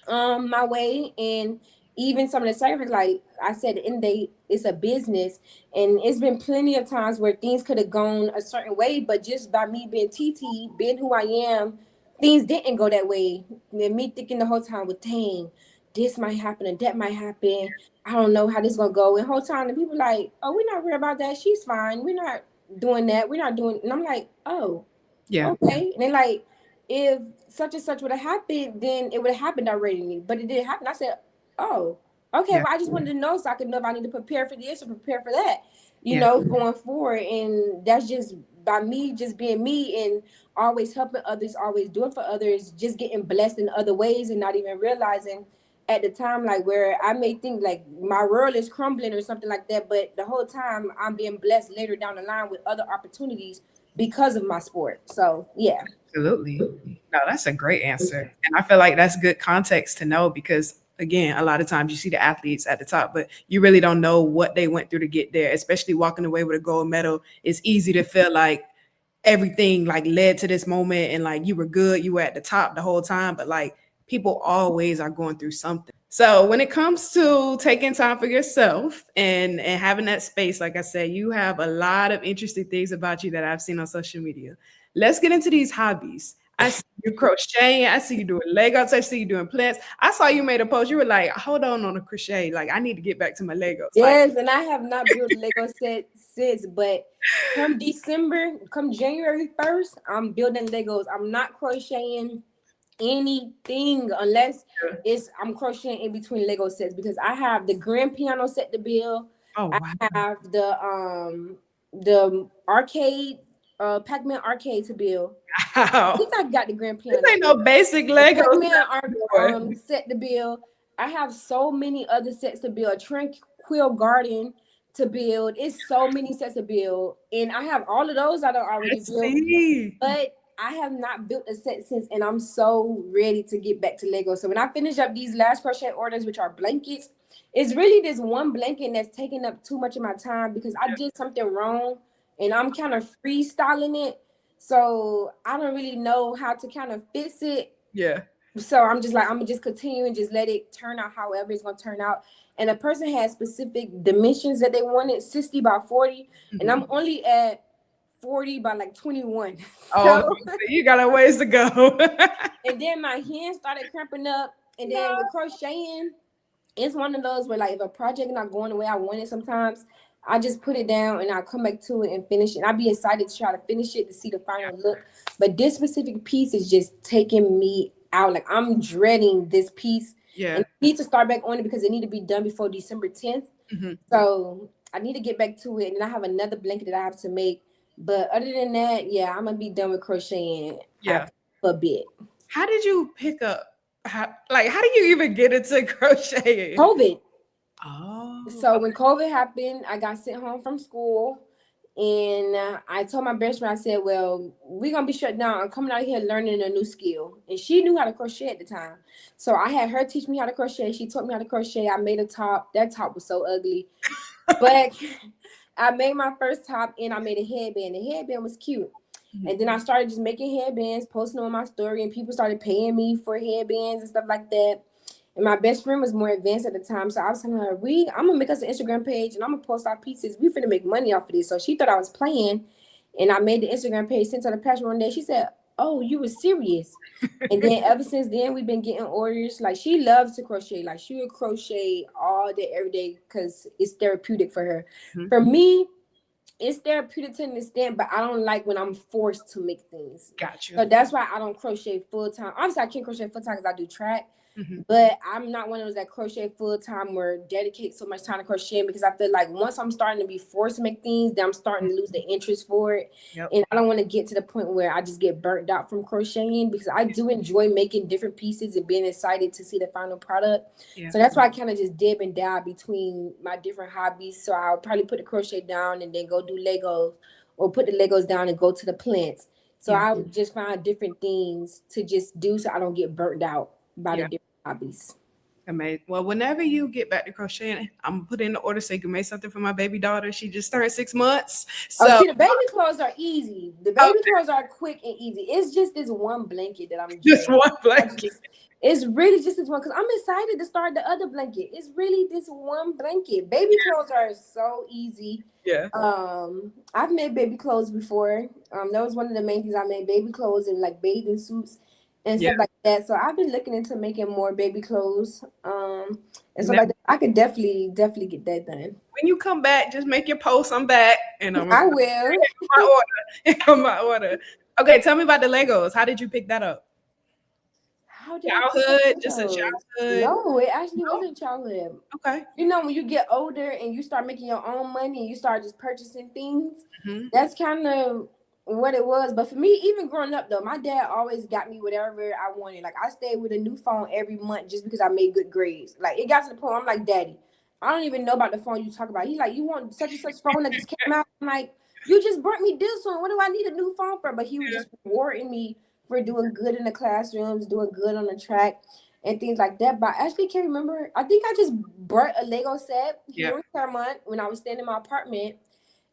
Speaker 2: my way, and even some of the sacrifices, like I said, at the end of the day, it's a business, and it's been plenty of times where things could have gone a certain way, but just by me being TeeTee, being who I am, things didn't go that way. And me thinking the whole time, well, dang, this might happen and that might happen. I don't know how this is gonna go. And the whole time, the people like, oh, we're not worried about that. She's fine. We're not doing that. We're not doing. And I'm like, oh,
Speaker 1: Yeah.
Speaker 2: okay. And then like, if such and such would have happened, then it would have happened already. But it didn't happen. I said, oh, okay.
Speaker 1: Yeah.
Speaker 2: Well, I just wanted to know so I could know if I need to prepare for this or prepare for that,
Speaker 1: Yeah.
Speaker 2: going forward. And that's just by me just being me and always helping others, always doing for others, just getting blessed in other ways and not even realizing at the time, like where I may think like my world is crumbling or something like that. But the whole time I'm being blessed later down the line with other opportunities because of my sport. So yeah.
Speaker 1: Absolutely. No, that's a great answer. And I feel like that's good context to know because, again, a lot of times you see the athletes at the top, but you really don't know what they went through to get there, especially walking away with a gold medal. It's easy to feel like everything like led to this moment and like you were good, you were at the top the whole time, but like people always are going through something. So when it comes to taking time for yourself and having that space, like I said, you have a lot of interesting things about you that I've seen on social media. Let's get into these hobbies. I see you crocheting. I see you doing Legos. I see you doing plants. I saw you made a post. You were like, hold on a crochet. Like, I need to get back to my Legos.
Speaker 2: Yes, and I have not built a Lego set since, but come January 1st, I'm building Legos. I'm not crocheting anything unless I'm crocheting in between Lego sets because I have the grand piano set to build.
Speaker 1: Oh,
Speaker 2: I
Speaker 1: wow.
Speaker 2: have the arcade Pac-Man arcade to build. I
Speaker 1: Wow.
Speaker 2: think I got the grand piano.
Speaker 1: This ain't no basic Legos.
Speaker 2: Pac-Man set to build. I have so many other sets to build. A tranquil garden to build. It's so many sets to build, and I have all of those I don't already built. But I have not built a set since, and I'm so ready to get back to Lego. So when I finish up these last crochet orders, which are blankets, it's really this one blanket that's taking up too much of my time because I did something wrong, and I'm kind of freestyling it. So I don't really know how to kind of fix it.
Speaker 1: Yeah.
Speaker 2: So I'm just like, I'm gonna just continue and just let it turn out however it's gonna turn out. And a person has specific dimensions that they wanted, 60 by 40, and I'm only at 40 by like 21.
Speaker 1: Oh, so you got a ways to go.
Speaker 2: And then my hands started cramping up. And then with crocheting, it's one of those where like if a project not going the way I want it sometimes, I just put it down and I'll come back to it and finish it. And I'll be excited to try to finish it to see the final look. But this specific piece is just taking me out. Like I'm dreading this piece.
Speaker 1: Yeah.
Speaker 2: And I need to start back on it because it need to be done before December 10th. Mm-hmm. So I need to get back to it. And I have another blanket that I have to make. But other than that, yeah, I'm gonna be done with crocheting for a bit.
Speaker 1: How did you pick up? How do you even get into crocheting?
Speaker 2: COVID.
Speaker 1: Oh.
Speaker 2: So when COVID happened, I got sent home from school, and I told my best friend, I said, "Well, we're gonna be shut down. I'm coming out here learning a new skill." And she knew how to crochet at the time, so I had her teach me how to crochet. She taught me how to crochet. I made a top. That top was so ugly, but I made my first top and I made a headband. The headband was cute. Mm-hmm. And then I started just making headbands, posting on my story, and people started paying me for headbands and stuff like that. And my best friend was more advanced at the time. So I was telling her, I'm going to make us an Instagram page and I'm going to post our pieces. We finna make money off of this. So she thought I was playing. And I made the Instagram page, sent her the password one day. She said, "Oh, you were serious." And then ever since then, we've been getting orders. Like she loves to crochet. Like she would crochet all day, every day because it's therapeutic for her. Mm-hmm. For me, it's therapeutic to an extent, but I don't like when I'm forced to make things.
Speaker 1: Gotcha.
Speaker 2: So that's why I don't crochet full time. Obviously, I can't crochet full time because I do track. Mm-hmm. But I'm not one of those that crochet full time or dedicate so much time to crocheting because I feel like once I'm starting to be forced to make things, then I'm starting to lose the interest for it. Yep. And I don't want to get to the point where I just get burnt out from crocheting because I do enjoy making different pieces and being excited to see the final product. Yeah. So that's why I kind of just dib and dab between my different hobbies. So I'll probably put the crochet down and then go do Legos or put the Legos down and go to the plants. So I would just find different things to just do so I don't get burnt out by the different hobbies.
Speaker 1: Amazing. Well, whenever you get back to crocheting, I'm gonna put in the order so you can make something for my baby daughter. She just turned 6 months.
Speaker 2: Oh,
Speaker 1: So
Speaker 2: see, the baby clothes are easy. The baby clothes are quick and easy. It's just this one blanket that I'm
Speaker 1: just
Speaker 2: dreading.
Speaker 1: one blanket.
Speaker 2: It's really just this one because I'm excited to start the other blanket. It's really this one blanket. Baby clothes are so easy.
Speaker 1: Yeah.
Speaker 2: I've made baby clothes before. That was one of the main things I made, baby clothes and like bathing suits and stuff like that. So I've been looking into making more baby clothes. And so like that. I could definitely get that done.
Speaker 1: When you come back, just make your post. I'm back, and
Speaker 2: I will.
Speaker 1: my order. My order. Okay, tell me about the Legos. How did you pick that up?
Speaker 2: How did
Speaker 1: Childhood, just a childhood.
Speaker 2: No, it actually wasn't childhood.
Speaker 1: Okay.
Speaker 2: You know, when you get older and you start making your own money and you start just purchasing things, that's kind of what it was. But for me, even growing up though, my dad always got me whatever I wanted. Like I stayed with a new phone every month just because I made good grades. Like it got to the point I'm like, Daddy, I don't even know about the phone you talk about. He's like, you want such and such phone that just came out? I'm like, you just brought me this one. What do I need a new phone for? But he was just rewarding me for doing good in the classrooms, doing good on the track and things like that. But I actually can't remember. I think I just brought a Lego set here in Claremont when I was staying in my apartment.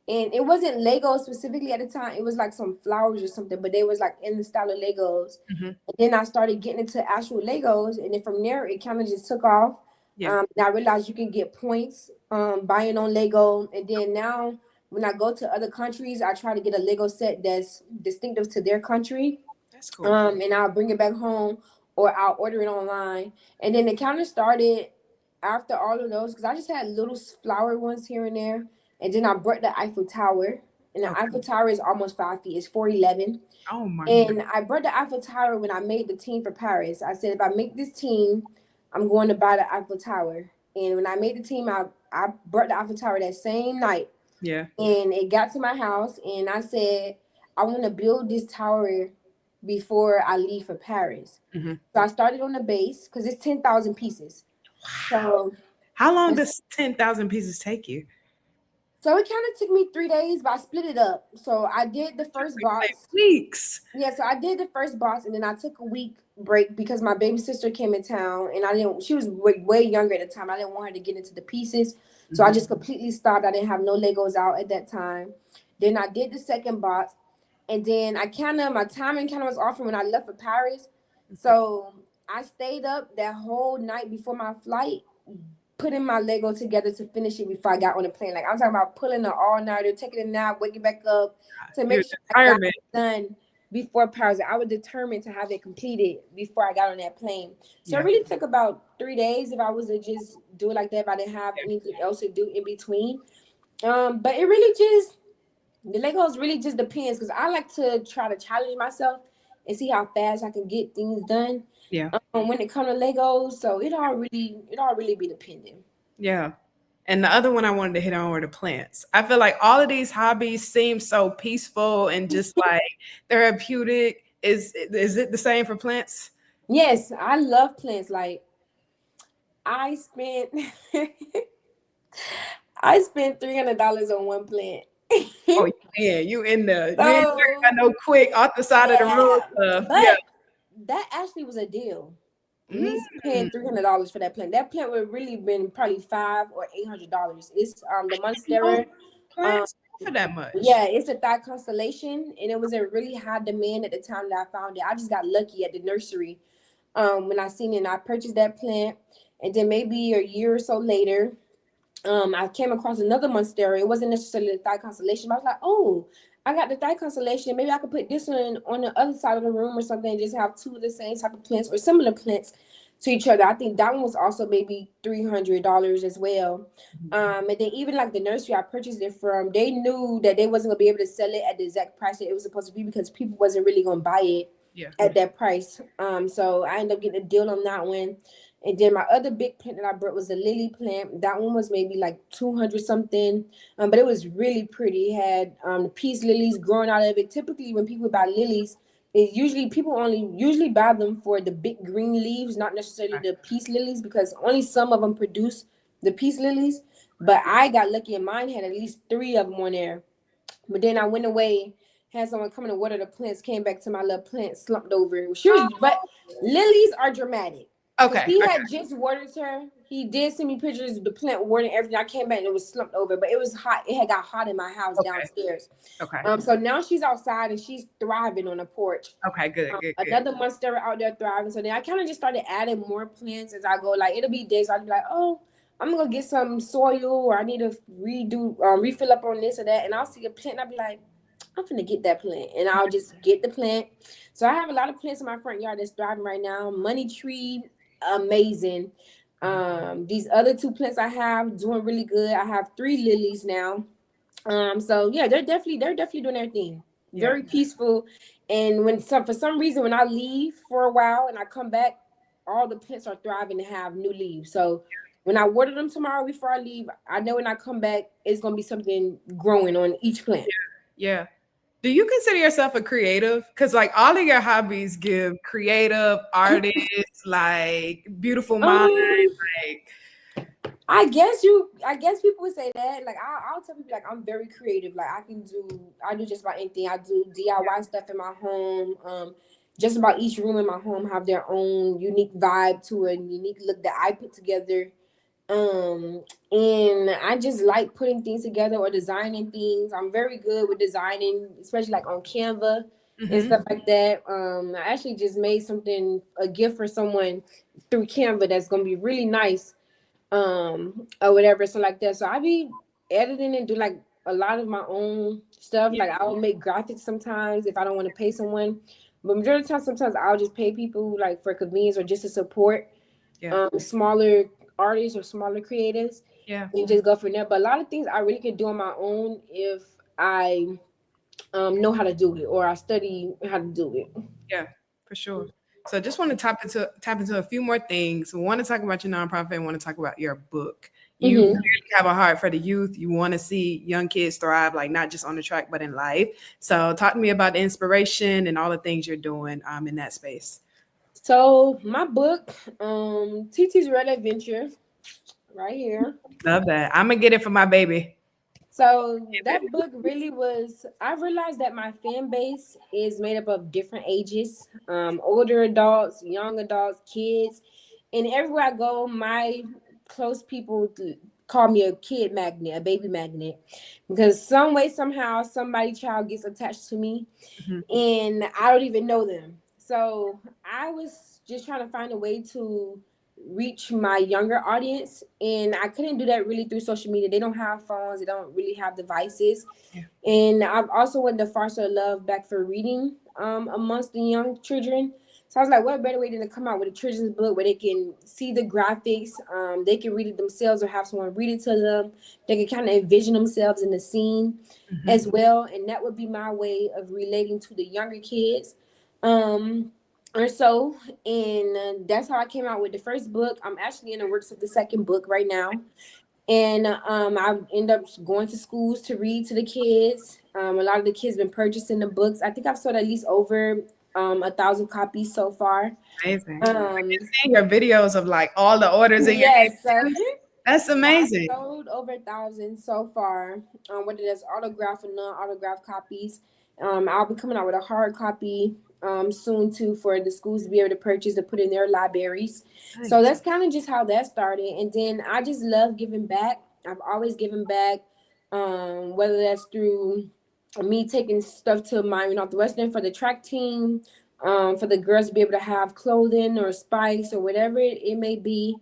Speaker 2: And it wasn't Lego specifically at the time. It was like some flowers or something, but they was like in the style of Legos. And then I started getting into actual Legos. And then from there, it kind of just took off. And I realized you can get points buying on Lego. And then now when I go to other countries, I try to get a Lego set that's distinctive to their country.
Speaker 1: That's cool.
Speaker 2: And I'll bring it back home or I'll order it online. And then it kind of started after all of those because I just had little flower ones here and there. And then I brought the Eiffel Tower. And the Eiffel Tower is almost 5 feet. It's 4'11".
Speaker 1: Oh my
Speaker 2: And I brought the Eiffel Tower when I made the team for Paris. I said, if I make this team, I'm going to buy the Eiffel Tower. And when I made the team, I brought the Eiffel Tower that same night.
Speaker 1: Yeah.
Speaker 2: And it got to my house. And I said, I want to build this tower before I leave for Paris. So I started on the base because it's 10,000 pieces.
Speaker 1: Wow. So how long does 10,000 pieces take you?
Speaker 2: So it kind of took me 3 days, but I split it up. So I did the first box.
Speaker 1: Weeks.
Speaker 2: Yeah, so I did the first box, and then I took a week break because my baby sister came in town, and she was way younger at the time. I didn't want her to get into the pieces. So I just completely stopped. I didn't have no Legos out at that time. Then I did the second box. And then my timing kind of was off from when I left for Paris. So I stayed up that whole night before my flight, putting my Lego together to finish it before I got on the plane. Like I'm talking about pulling an all-nighter, taking a nap, waking back up to make sure I got it done before Paris. I was determined to have it completed before I got on that plane. So it really took about 3 days if I was to just do it like that, if I didn't have anything else to do in between. But it really just... The Legos really just depends because I like to try to challenge myself and see how fast I can get things done.
Speaker 1: Yeah.
Speaker 2: When it comes to Legos, so it all really be dependent.
Speaker 1: Yeah. And the other one I wanted to hit on were the plants. I feel like all of these hobbies seem so peaceful and just like therapeutic. Is it the same for plants?
Speaker 2: Yes, I love plants. Like I spent $300 on one plant.
Speaker 1: Oh yeah, you in there. You ain't got no quick off the side of the road stuff.
Speaker 2: But that actually was a deal. Me paying $300 for that plant. That plant would really been probably $500 or $800. It's the Monstera.
Speaker 1: Plants for that much.
Speaker 2: Yeah, it's a Thigh constellation, and it was a really high demand at the time that I found it. I just got lucky at the nursery when I seen it. And I purchased that plant, and then maybe a year or so later. I came across another Monstera. It wasn't necessarily the Thigh constellation, but I was like, oh, I got the Thigh constellation. Maybe I could put this one on the other side of the room or something and just have two of the same type of plants or similar plants to each other. I think that one was also maybe $300 as well. And then even like the nursery I purchased it from, they knew that they wasn't going to be able to sell it at the exact price that it was supposed to be because people wasn't really going to buy it at that price. So I ended up getting a deal on that one. And then my other big plant that I brought was a lily plant. That one was maybe like 200 something, but it was really pretty. It had the peace lilies growing out of it. Typically, when people buy lilies, people only buy them for the big green leaves, not necessarily the peace lilies, because only some of them produce the peace lilies. But I got lucky, and mine had at least 3 of them on there. But then I went away, had someone come and water the plants, came back to my little plant slumped over. But lilies are dramatic.
Speaker 1: Okay.
Speaker 2: He had just watered her. He did send me pictures of the plant water and everything. I came back and it was slumped over, but it was hot. It had got hot in my house downstairs.
Speaker 1: Okay.
Speaker 2: So now she's outside and she's thriving on the porch.
Speaker 1: Okay, good.
Speaker 2: Another monstera out there thriving. So then I kind of just started adding more plants as I go. Like it'll be days I'll be like, oh, I'm gonna get some soil, or I need to refill up on this or that, and I'll see a plant and I'll be like, I'm gonna get that plant, and I'll just get the plant. So I have a lot of plants in my front yard that's thriving right now. Money tree, amazing. These other 2 plants I have doing really good. I have 3 lilies now. So yeah, they're definitely doing their thing. Very peaceful. And for some reason when I leave for a while and I come back, all the plants are thriving and have new leaves. So when I water them tomorrow before I leave, I know when I come back, it's gonna be something growing on each plant.
Speaker 1: Yeah. Do you consider yourself a creative? Because like all of your hobbies give creative, artists, like beautiful mind. Like
Speaker 2: I guess people would say that. Like I'll tell people like I'm very creative. Like I do just about anything. I do DIY stuff in my home. Just about each room in my home have their own unique vibe to it, unique look that I put together. And I just like putting things together or designing things. I'm very good with designing, especially like on Canva and stuff like that. I actually just made a gift for someone through Canva that's gonna be really nice, or whatever, so like that. So I be editing and do like a lot of my own stuff. Like I will make graphics sometimes if I don't want to pay someone, but majority of the time, sometimes I'll just pay people like for convenience or just to support smaller artists or smaller creatives, and just go from there. But a lot of things I really can do on my own if I know how to do it or I study how to do it.
Speaker 1: Yeah, for sure. So just want to tap into a few more things. We want to talk about your nonprofit and want to talk about your book. You really have a heart for the youth. You want to see young kids thrive, like not just on the track, but in life. So talk to me about the inspiration and all the things you're doing in that space.
Speaker 2: So my book, TeeTee's Red Adventure, right here.
Speaker 1: Love that. I'm gonna get it for my baby.
Speaker 2: So that book really was, I realized that my fan base is made up of different ages, older adults, young adults, kids. And everywhere I go, my close people call me a kid magnet, a baby magnet, because some way, somehow, child gets attached to me and I don't even know them. So I was just trying to find a way to reach my younger audience, and I couldn't do that really through social media. They don't have phones, they don't really have devices. And I've also wanted to foster love back for reading amongst the young children. So I was like, what better way than to come out with a children's book where they can see the graphics, they can read it themselves or have someone read it to them. They can kind of envision themselves in the scene as well. And that would be my way of relating to the younger kids. Or so, and that's how I came out with the first book. I'm actually in the works of the second book right now, and I end up going to schools to read to the kids. A lot of the kids been purchasing the books. I think I've sold at least over 1,000 copies so far.
Speaker 1: Amazing. I've been seeing your videos of like all the orders in that's amazing.
Speaker 2: I sold over 1,000 so far. Whether that's autographed or non-autographed copies. I'll be coming out with a hard copy soon too for the schools to be able to purchase to put in their libraries. Nice. So that's kind of just how that started. And then I just love giving back. I've always given back, whether that's through me taking stuff to Miami Northwestern for the track team, for the girls to be able to have clothing or spikes or whatever it may be.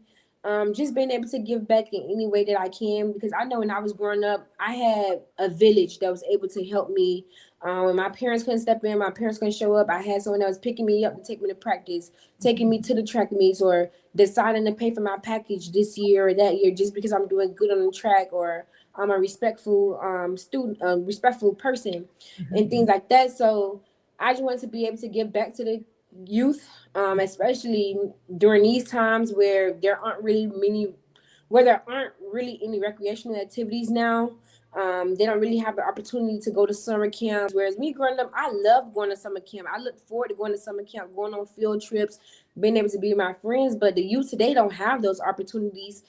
Speaker 2: Just being able to give back in any way that I can, because I know when I was growing up, I had a village that was able to help me. When my parents couldn't step in, my parents couldn't show up, I had someone that was picking me up to take me to practice, taking me to the track meets, or deciding to pay for my package this year or that year just because I'm doing good on the track, or I'm a respectful student, a respectful person, and things like that. So I just wanted to be able to give back to the youth, especially during these times where there aren't really any recreational activities now. They don't really have the opportunity to go to summer camps. Whereas me growing up, I love going to summer camp. I look forward to going to summer camp, going on field trips, being able to be with my friends. But the youth today don't have those opportunities.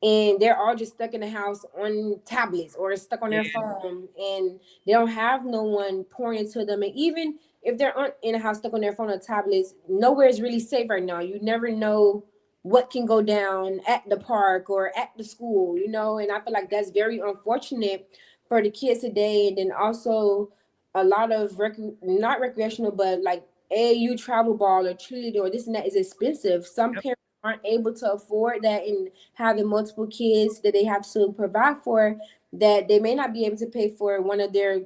Speaker 2: And they're all just stuck in the house on tablets or stuck on their phone. And they don't have no one pouring into them. And even if they aren't in a house stuck on their phone or tablets, nowhere is really safe right now. You never know what can go down at the park or at the school, and I feel like that's very unfortunate for the kids today. And then also a lot of not recreational, but like AAU travel ball or cheerleader or this and that is expensive. Some
Speaker 1: Yep.
Speaker 2: parents aren't able to afford that, and having multiple kids that they have to provide for, that they may not be able to pay for one of their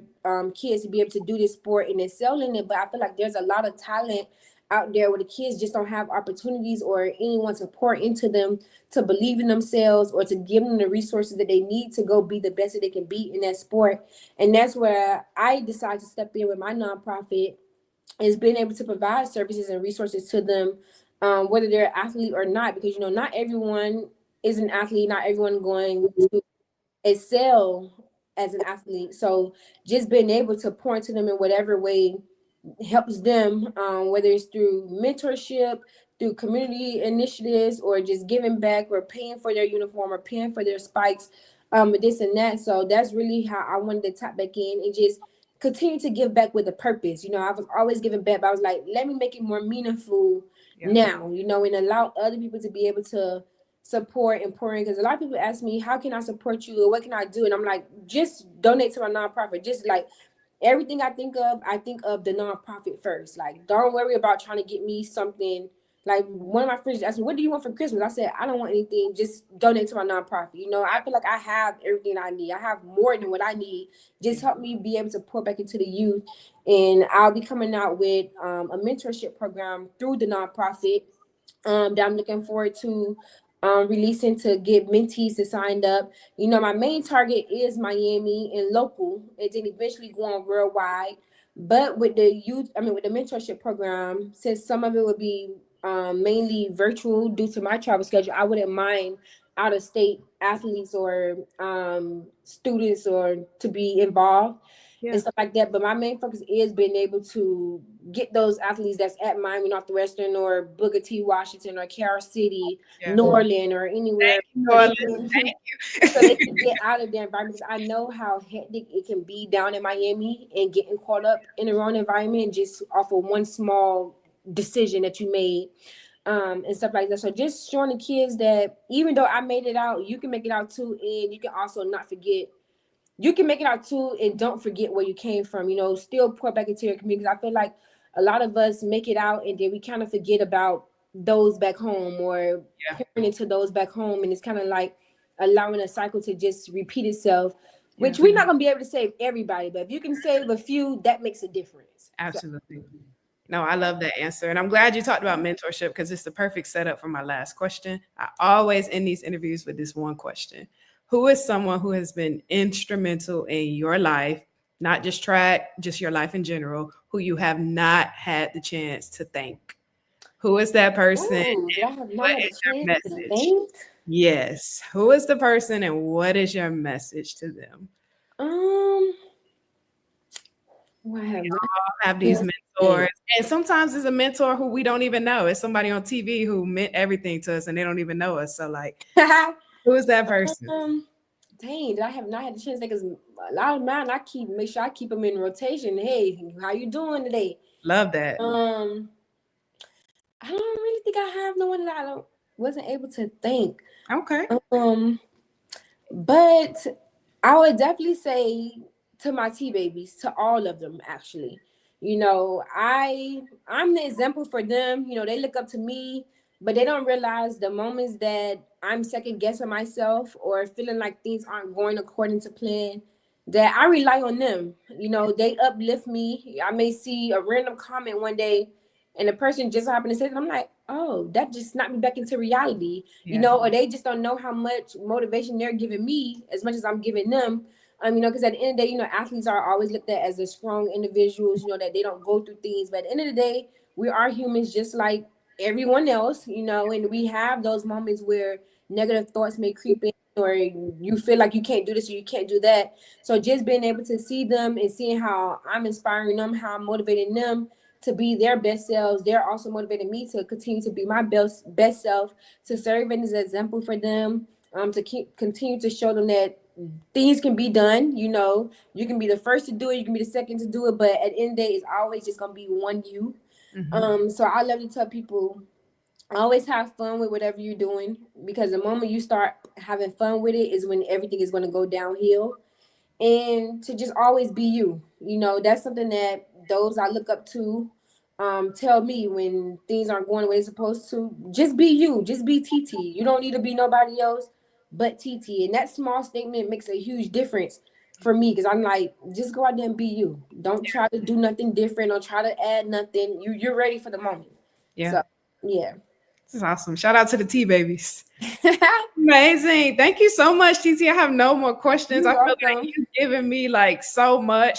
Speaker 2: kids to be able to do this sport and excel in it. But I feel like there's a lot of talent out there where the kids just don't have opportunities or anyone to pour into them to believe in themselves or to give them the resources that they need to go be the best that they can be in that sport. And that's where I decided to step in with my nonprofit, is being able to provide services and resources to them, whether they're an athlete or not, because not everyone is an athlete, not everyone going to excel as an athlete. So just being able to pour into them in whatever way helps them, whether it's through mentorship, through community initiatives, or just giving back or paying for their uniform or paying for their spikes, this and that. So that's really how I wanted to tap back in and just continue to give back with a purpose. I was always giving back, but I was like, let me make it more meaningful
Speaker 1: Yeah.
Speaker 2: now, and allow other people to be able to support and pour in. Because a lot of people ask me, how can I support you or what can I do? And I'm like, just donate to my nonprofit. Just like everything I think of the nonprofit first. Like, don't worry about trying to get me something. Like, one of my friends asked me, what do you want for Christmas? I said, I don't want anything. Just donate to my nonprofit. I feel like I have everything I need. I have more than what I need. Just help me be able to pour back into the youth. And I'll be coming out with a mentorship program through the nonprofit, that I'm looking forward to releasing to get mentees to sign up. My main target is Miami and local, and then eventually going worldwide. But with the with the mentorship program, since some of it would be mainly virtual due to my travel schedule, I wouldn't mind out of state athletes or students or to be involved and stuff like that. But my main focus is being able to get those athletes that's at Miami Northwestern or Booker T. Washington or Carol City, Norland, or anywhere, so they can get out of their environment. Because I know how hectic it can be down in Miami and getting caught up in the wrong environment just off of one small decision that you made. And stuff like that. So just showing the kids that even though I made it out, you can make it out too, and you can also not forget. You can make it out too, and don't forget where you came from. Still pour back into your community. Because I feel like a lot of us make it out, and then we kind of forget about those back home or pouring into those back home, and it's kind of like allowing a cycle to just repeat itself. Which we're not gonna be able to save everybody, but if you can save a few, that makes a difference.
Speaker 1: Absolutely. No, I love that answer. And I'm glad you talked about mentorship because it's the perfect setup for my last question. I always end these interviews with this one question. Who is someone who has been instrumental in your life, not just track, just your life in general, who you have not had the chance to thank? Who is that person?
Speaker 2: Ooh, I have not
Speaker 1: What
Speaker 2: had a
Speaker 1: is your
Speaker 2: chance to
Speaker 1: message?
Speaker 2: think.
Speaker 1: Yes. Who is the person and what is your message to them?
Speaker 2: I have not
Speaker 1: Have these mentors. And sometimes it's a mentor who we don't even know. It's somebody on TV who meant everything to us and they don't even know us. So like, who is that person?
Speaker 2: Dang, I have not had a chance because a lot of mine make sure I keep them in rotation. Hey, how you doing today?
Speaker 1: Love that.
Speaker 2: I don't really think I have no one that I wasn't able to thank.
Speaker 1: Okay.
Speaker 2: But I would definitely say to my T babies, to all of them actually. I'm the example for them. They look up to me, but they don't realize the moments that I'm second guessing myself or feeling like things aren't going according to plan, that I rely on them. They uplift me. I may see a random comment one day and the person just happened to say that, I'm like, oh, that just snapped me back into reality. Or they just don't know how much motivation they're giving me as much as I'm giving them. Because at the end of the day, athletes are always looked at as the strong individuals, that they don't go through things. But at the end of the day, we are humans just like everyone else, and we have those moments where negative thoughts may creep in or you feel like you can't do this or you can't do that. So just being able to see them and seeing how I'm inspiring them, how I'm motivating them to be their best selves, they're also motivating me to continue to be my best self, to serve as an example for them, to continue to show them that things can be done. You can be the first to do it, you can be the second to do it, but at the end of the day, it's always just gonna be one you. So I love to tell people, Always have fun with whatever you're doing, because the moment you start having fun with it is when everything is going to go downhill. And to just always be you. You know, that's something that those I look up to tell me when things aren't going the way it's supposed to. Just be you. Just be TeeTee. You don't need to be nobody else but TeeTee. And that small statement makes a huge difference for me, because I'm like, just go out there and be you. Don't try to do nothing different. Don't try to add nothing. You're ready for the moment.
Speaker 1: Yeah.
Speaker 2: So, yeah.
Speaker 1: This is awesome. Shout out to the T babies. Amazing. Thank you so much, TeeTee. I have no more questions. I feel like you've given me like so much.